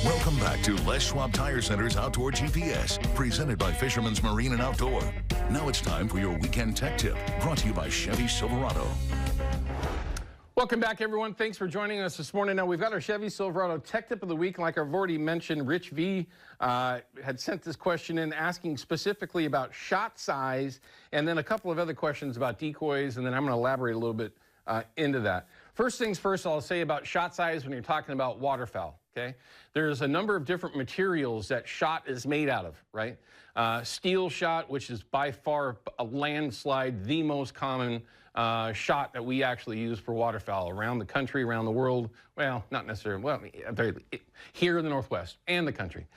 Welcome back to Les Schwab Tire Center's Outdoor GPS, presented by Fisherman's Marine and Outdoor. Now it's time for your weekend tech tip, brought to you by Chevy Silverado. Welcome back, everyone. Thanks for joining us this morning. Now, we've got our Chevy Silverado Tech Tip of the Week. Like I've already mentioned, Rich V had sent this question in asking specifically about shot size, and then a couple of other questions about decoys, and then I'm going to elaborate a little bit into that. First things first, I'll say about shot size when you're talking about waterfowl, okay? There's a number of different materials that shot is made out of, right? Steel shot, which is by far a landslide, the most common shot that we actually use for waterfowl around the country, around the world. Well, not necessarily, well, here in the Northwest and the country.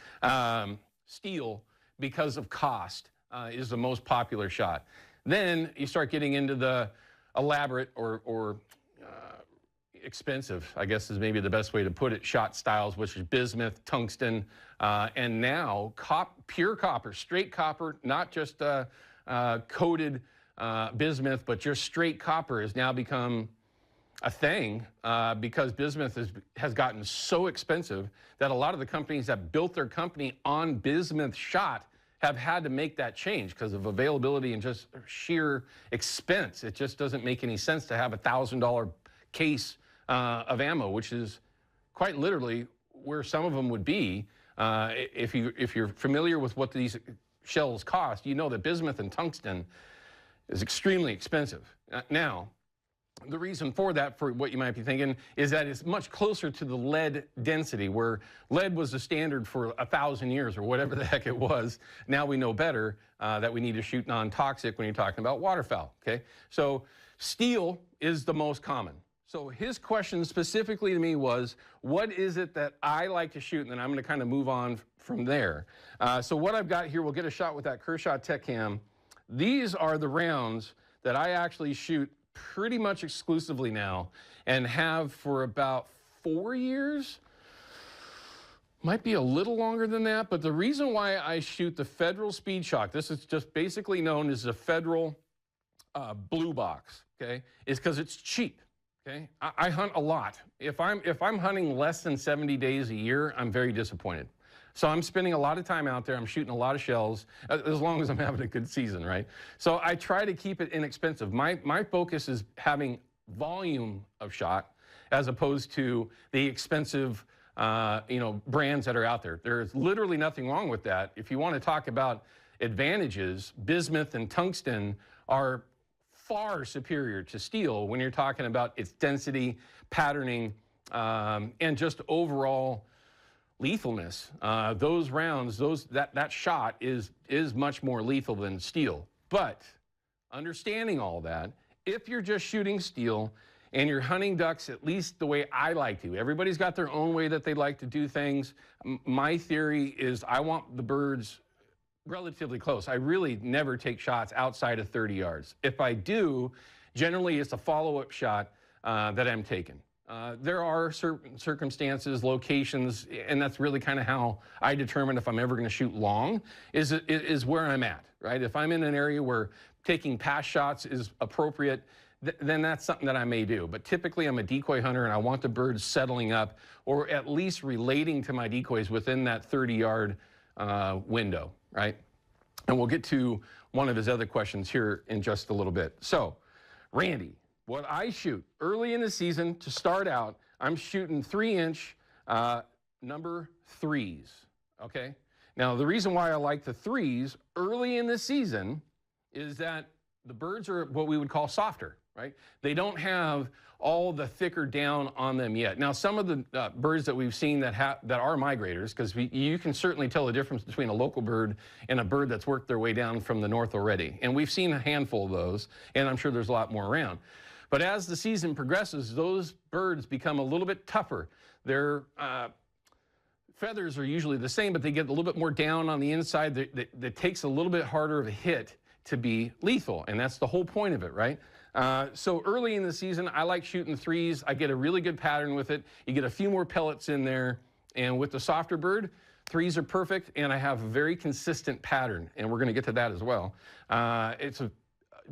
Steel, because of cost, is the most popular shot. Then you start getting into the elaborate or expensive, I guess is maybe the best way to put it, shot styles, which is bismuth, tungsten, and now pure copper, straight copper, not just coated bismuth, but just straight copper has now become a thing because bismuth has gotten so expensive that a lot of the companies that built their company on bismuth shot have had to make that change because of availability and just sheer expense. It just doesn't make any sense to have $1,000 case of ammo, which is quite literally where some of them would be. If you're familiar with what these shells cost, you know that bismuth and tungsten is extremely expensive. Now, the reason for that, for what you might be thinking, is that it's much closer to the lead density, where lead was the standard for 1,000 years or whatever the heck it was. Now we know better that we need to shoot non-toxic when you're talking about waterfowl, okay? So steel is the most common. So his question specifically to me was, what is it that I like to shoot? And then I'm going to kind of move on from there. So what I've got here, we'll get a shot with that Kershaw Tech Cam. These are the rounds that I actually shoot pretty much exclusively now and have for about 4 years. Might be a little longer than that, but the reason why I shoot the Federal Speed Shock, this is just basically known as the Federal Blue Box, okay, is because it's cheap. Okay, I hunt a lot. If I'm hunting less than 70 days a year, I'm very disappointed. So I'm spending a lot of time out there. I'm shooting a lot of shells, as long as I'm having a good season, right? So I try to keep it inexpensive. My focus is having volume of shot as opposed to the expensive, brands that are out there. There's literally nothing wrong with that. If you want to talk about advantages, bismuth and tungsten are far superior to steel when you're talking about its density, patterning, and just overall lethalness. Those rounds, that shot is much more lethal than steel. But understanding all that, if you're just shooting steel and you're hunting ducks at least the way I like to, everybody's got their own way that they like to do things. My theory is I want the birds relatively close. I really never take shots outside of 30 yards. If I do, generally it's a follow-up shot that I'm taking. There are certain circumstances, locations, and that's really kind of how I determine if I'm ever going to shoot long, is where I'm at, right? If I'm in an area where taking pass shots is appropriate, then that's something that I may do. But typically I'm a decoy hunter and I want the birds settling up or at least relating to my decoys within that 30-yard window, right? And we'll get to one of his other questions here in just a little bit. So, Randy, what I shoot early in the season to start out, I'm shooting 3-inch number 3s, okay? Now, the reason why I like the 3s early in the season is that the birds are what we would call softer, right? They don't have all the thicker down on them yet. Now, some of the birds that we've seen that are migrators, because you can certainly tell the difference between a local bird and a bird that's worked their way down from the north already. And we've seen a handful of those, and I'm sure there's a lot more around. But as the season progresses, those birds become a little bit tougher. Their feathers are usually the same, but they get a little bit more down on the inside. That takes a little bit harder of a hit to be lethal, and that's the whole point of it, right? So early in the season, I like shooting 3s. I get a really good pattern with it. You get a few more pellets in there, and with the softer bird, 3s are perfect, and I have a very consistent pattern, and we're going to get to that as well. It's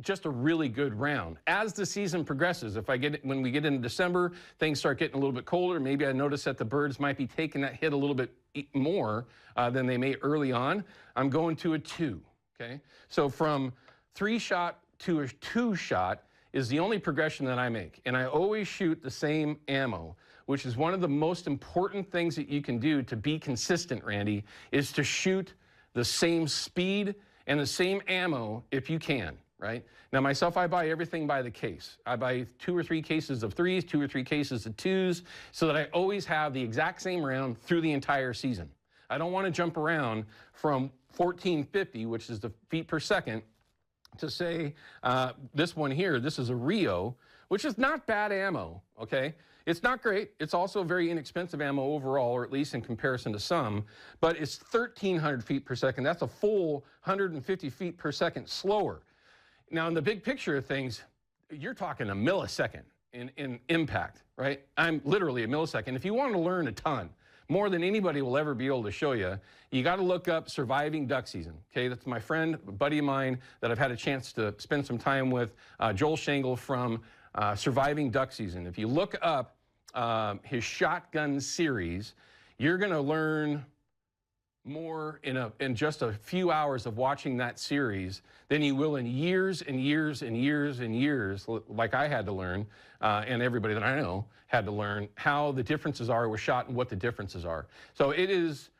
just a really good round. As the season progresses, when we get into December, things start getting a little bit colder. Maybe I notice that the birds might be taking that hit a little bit more than they may early on. I'm going to a 2, okay? So from 3-shot to a 2-shot is the only progression that I make. And I always shoot the same ammo, which is one of the most important things that you can do to be consistent, Randy, is to shoot the same speed and the same ammo if you can, right? Now, myself, I buy everything by the case. I buy 2 or 3 cases of 3s, 2 or 3 cases of 2s, so that I always have the exact same round through the entire season. I don't want to jump around from 1450, which is the feet per second, to say this one here, this is a Rio, which is not bad ammo, okay? It's not great. It's also very inexpensive ammo overall, or at least in comparison to some, but it's 1,300 feet per second. That's a full 150 feet per second slower. Now, in the big picture of things, you're talking a millisecond in impact, right? I'm literally a millisecond. If you want to learn a ton, more than anybody will ever be able to show you, you got to look up Surviving Duck Season, okay? That's my friend, a buddy of mine that I've had a chance to spend some time with, Joel Shangle from Surviving Duck Season. If you look up his shotgun series, you're going to learn more in just a few hours of watching that series than you will in years and years and years and years, like I had to learn, and everybody that I know had to learn how the differences are with shot and what the differences are. So it is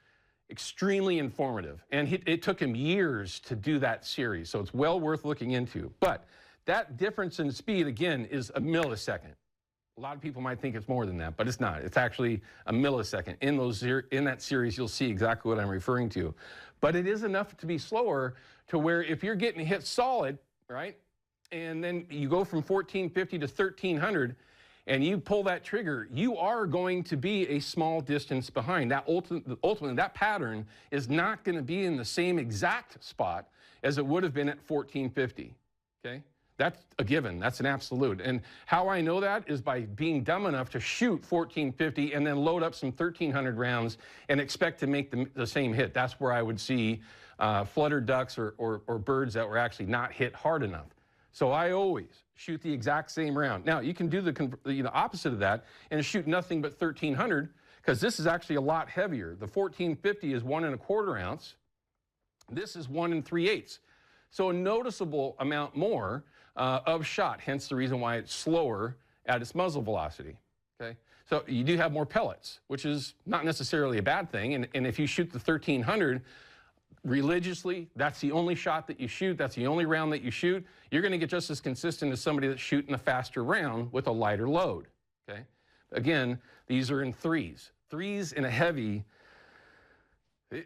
extremely informative, and it took him years to do that series, so it's well worth looking into. But that difference in speed, again, is a millisecond. A lot of people might think it's more than that, but it's not. It's actually a millisecond. In that series, you'll see exactly what I'm referring to. But it is enough to be slower to where if you're getting hit solid, right, and then you go from 1450 to 1300, and you pull that trigger, you are going to be a small distance behind. That ultimately, that pattern is not going to be in the same exact spot as it would have been at 1450, okay? That's a given. That's an absolute. And how I know that is by being dumb enough to shoot 1450 and then load up some 1300 rounds and expect to make the same hit. That's where I would see fluttered ducks or birds that were actually not hit hard enough. So I always shoot the exact same round. Now, you can do the opposite of that and shoot nothing but 1300, because this is actually a lot heavier. The 1450 is 1 1/4 ounce. This is 1 3/8. So a noticeable amount more of shot, hence the reason why it's slower at its muzzle velocity, okay? So you do have more pellets, which is not necessarily a bad thing, and if you shoot the 1300 religiously, that's the only shot that you shoot, that's the only round that you shoot, you're gonna get just as consistent as somebody that's shooting a faster round with a lighter load, okay? Again, these are in 3s. 3s in a heavy,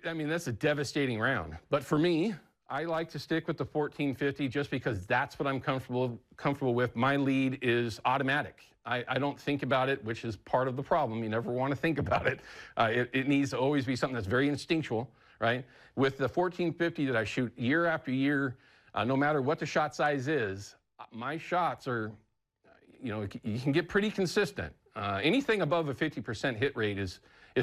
I mean, that's a devastating round. But for me, I like to stick with the 1450 just because that's what I'm comfortable with. My lead is automatic. I don't think about it, which is part of the problem. You never want to think about it. It needs to always be something that's very instinctual, right? With the 1450 that I shoot year after year, no matter what the shot size is, my shots are, you can get pretty consistent. Anything above a 50% hit rate is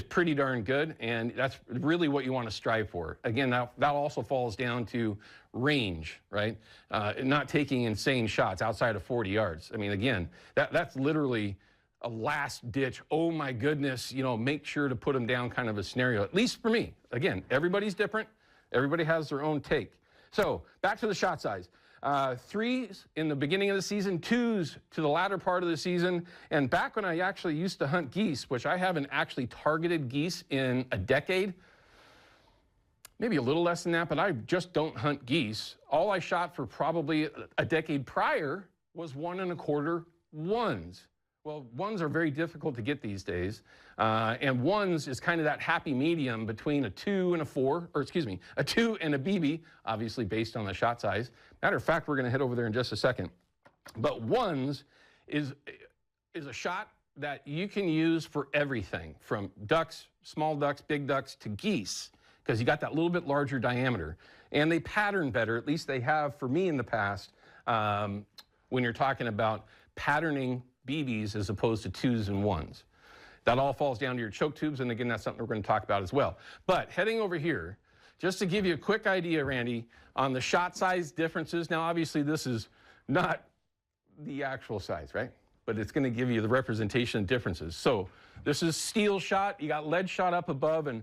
pretty darn good, and that's really what you want to strive for. Again, that also falls down to range, right? Not taking insane shots outside of 40 yards. I mean, again, that's literally a last ditch, oh my goodness, make sure to put them down kind of a scenario, at least for me. Again, everybody's different. Everybody has their own take. So back to the shot size. 3s in the beginning of the season, 2s to the latter part of the season, and back when I actually used to hunt geese, which I haven't actually targeted geese in a decade, maybe a little less than that, but I just don't hunt geese. All I shot for probably a decade prior was 1 1/4 ones. Well, ones are very difficult to get these days, and ones is kind of that happy medium between a 2 and a 4, or excuse me, a 2 and a BB, obviously based on the shot size. Matter of fact, we're going to head over there in just a second. But ones is a shot that you can use for everything, from ducks, small ducks, big ducks, to geese, because you got that little bit larger diameter. And they pattern better, at least they have for me in the past, when you're talking about patterning BBs as opposed to 2s and 1s. That all falls down to your choke tubes, and again, that's something we're going to talk about as well. But heading over here, just to give you a quick idea, Randy, on the shot size differences. Now, obviously, this is not the actual size, right? But it's going to give you the representation differences. So this is steel shot. You got lead shot up above, and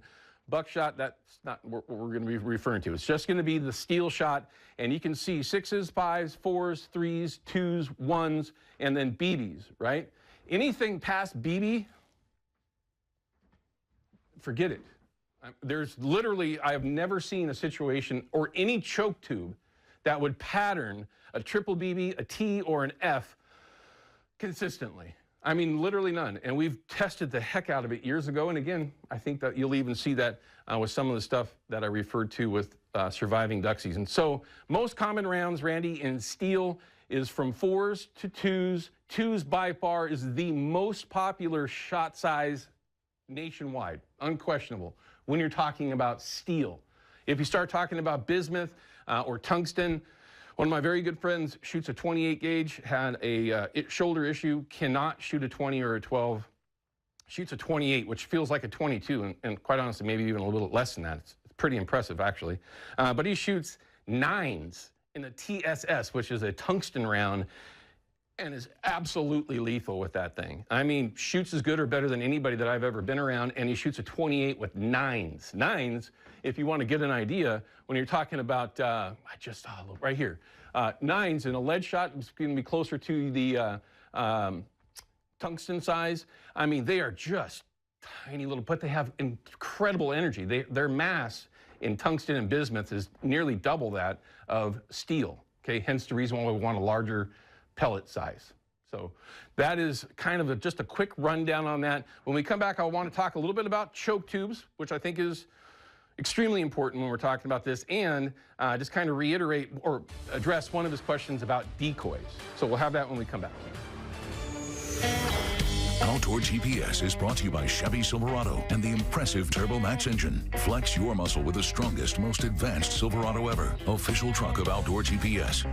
buckshot, that's not what we're going to be referring to. It's just going to be the steel shot, and you can see 6s, 5s, 4s, 3s, 2s, 1s, and then BBs, right? Anything past BB, forget it. There's literally, I have never seen a situation or any choke tube that would pattern a triple BB, a T, or an F consistently. I mean, literally none. And we've tested the heck out of it years ago. And again, I think that you'll even see that with some of the stuff that I referred to with surviving duck season. So most common rounds, Randy, in steel is from 4s to 2s. 2s by far is the most popular shot size nationwide, unquestionable, when you're talking about steel. If you start talking about bismuth or tungsten, one of my very good friends shoots a 28 gauge, had a shoulder issue, cannot shoot a 20 or a 12, shoots a 28, which feels like a 22, and quite honestly, maybe even a little less than that. It's pretty impressive, actually. But he shoots 9s in a TSS, which is a tungsten round, and is absolutely lethal with that thing. I mean, shoots as good or better than anybody that I've ever been around, and he shoots a 28 with 9s. 9s, if you want to get an idea, when you're talking about, I just saw right here, 9s in a lead shot is going to be closer to the tungsten size. I mean, they are just tiny little, but they have incredible energy. Their mass in tungsten and bismuth is nearly double that of steel. Okay, hence the reason why we want a larger pellet size. So that is kind of just a quick rundown on that. When we come back, I want to talk a little bit about choke tubes, which I think is extremely important when we're talking about this, and just kind of reiterate or address one of his questions about decoys. So we'll have that when we come back. Outdoor GPS is brought to you by Chevy Silverado and the impressive Turbo Max engine. Flex your muscle with the strongest, most advanced Silverado ever. Official truck of Outdoor GPS.